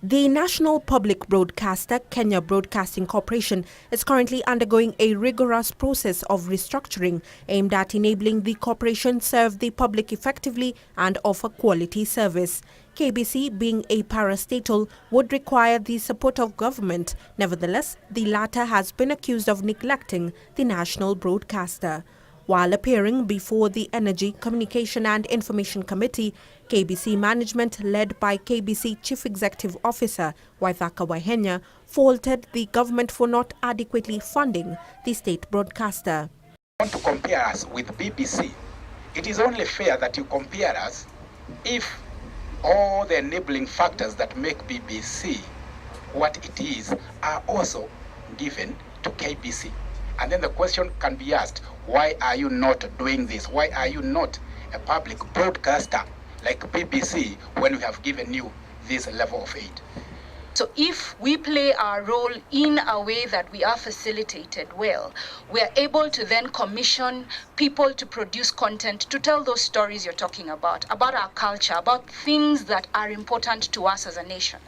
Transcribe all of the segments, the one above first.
The national public broadcaster, Kenya Broadcasting Corporation, is currently undergoing a rigorous process of restructuring aimed at enabling the corporation serve the public effectively and offer quality service. KBC, being a parastatal, would require the support of government. Nevertheless, the latter has been accused of neglecting the national broadcaster. While appearing before the Energy, Communication and Information Committee, KBC management, led by KBC Chief Executive Officer Waithaka Waihenya, faulted the government for not adequately funding the state broadcaster. Want to compare us with BBC? It is only fair that you compare us if all the enabling factors that make BBC what it is are also given to KBC. And then the question can be asked, why are you not doing this? Why are you not a public broadcaster like BBC when we have given you this level of aid? So if we play our role in a way that we are facilitated well, we are able to then commission people to produce content to tell those stories you're talking about our culture, about things that are important to us as a nation.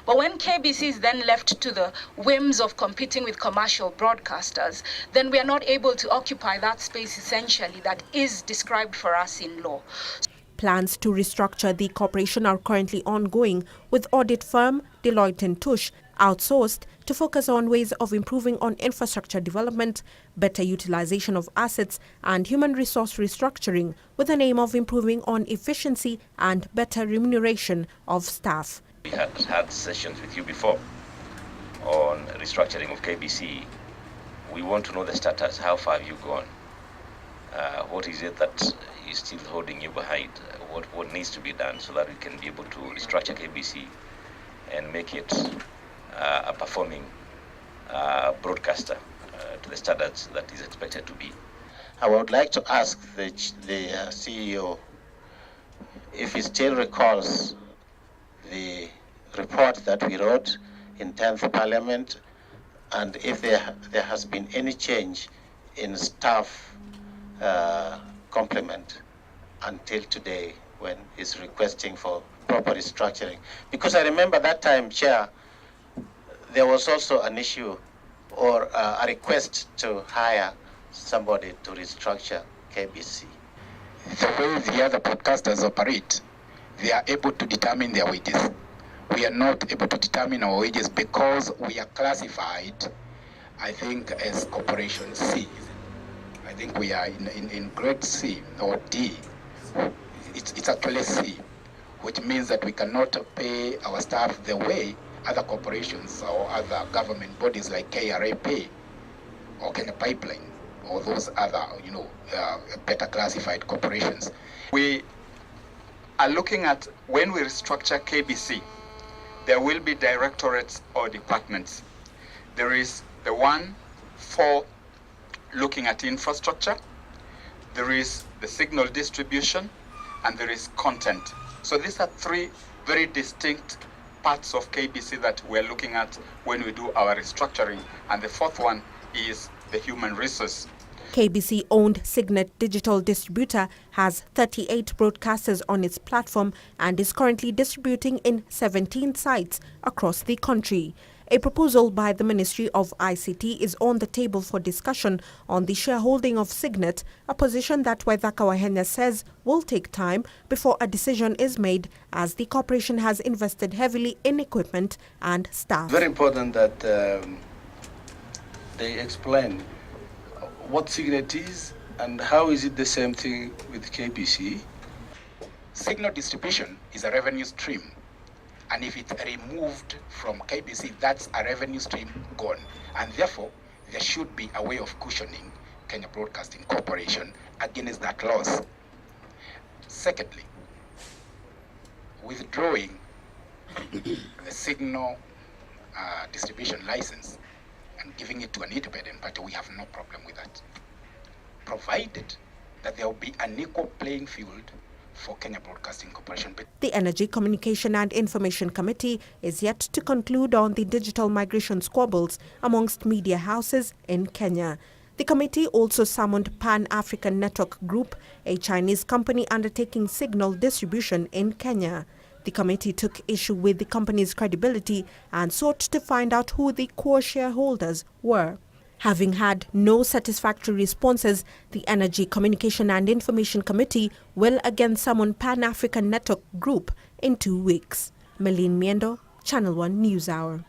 But when KBC is then left to the whims of competing with commercial broadcasters, then we are not able to occupy that space essentially that is described for us in law. Plans to restructure the corporation are currently ongoing, with audit firm Deloitte & Touche outsourced to focus on ways of improving on infrastructure development, better utilization of assets and human resource restructuring, with an aim of improving on efficiency and better remuneration of staff. We had sessions with you before on restructuring of KBC. We want to know the status. How far have you gone? What is it that is still holding you behind? What needs to be done so that we can be able to restructure KBC and make it a performing broadcaster to the standards that is expected to be. I would like to ask the CEO if he still recalls the report that we wrote in 10th Parliament, and if there has been any change in staff complement until today when he's requesting for proper restructuring. Because I remember that time, Chair, there was also an issue or a request to hire somebody to restructure KBC. The way the other broadcasters operate, they are able to determine their wages. We are not able to determine our wages because we are classified, I think, as Corporation C. I think we are in grade C or D. It's actually C, which means that we cannot pay our staff the way other corporations or other government bodies like KRA pay, or Kenya Pipeline, or those other, better classified corporations. We are looking at, when we restructure KBC, there will be directorates or departments. There is the one for looking at infrastructure, there is the signal distribution, and there is content. So these are three very distinct parts of KBC that we're looking at when we do our restructuring. And the fourth one is the human resource. KBC-owned Signet Digital Distributor has 38 broadcasters on its platform and is currently distributing in 17 sites across the country. A proposal by the Ministry of ICT is on the table for discussion on the shareholding of Signet, a position that Waithaka Waihenya says will take time before a decision is made, as the corporation has invested heavily in equipment and staff. Very important that they explain what Signet is and how is it the same thing with KBC. Signal distribution is a revenue stream. And if it's removed from KBC, that's a revenue stream gone. And therefore, there should be a way of cushioning Kenya Broadcasting Corporation against that loss. Secondly, withdrawing the signal distribution license and giving it to an independent party, we have no problem with that, provided that there will be an equal playing field for Kenya Broadcasting Corporation. The Energy, Communication and Information Committee is yet to conclude on the digital migration squabbles amongst media houses in Kenya. The committee also summoned Pan-African Network Group, a Chinese company undertaking signal distribution in Kenya. The committee took issue with the company's credibility and sought to find out who the core shareholders were. Having had no satisfactory responses, the Energy, Communication and Information Committee will again summon Pan-African Network Group in 2 weeks. Meline Miendo, Channel 1 News Hour.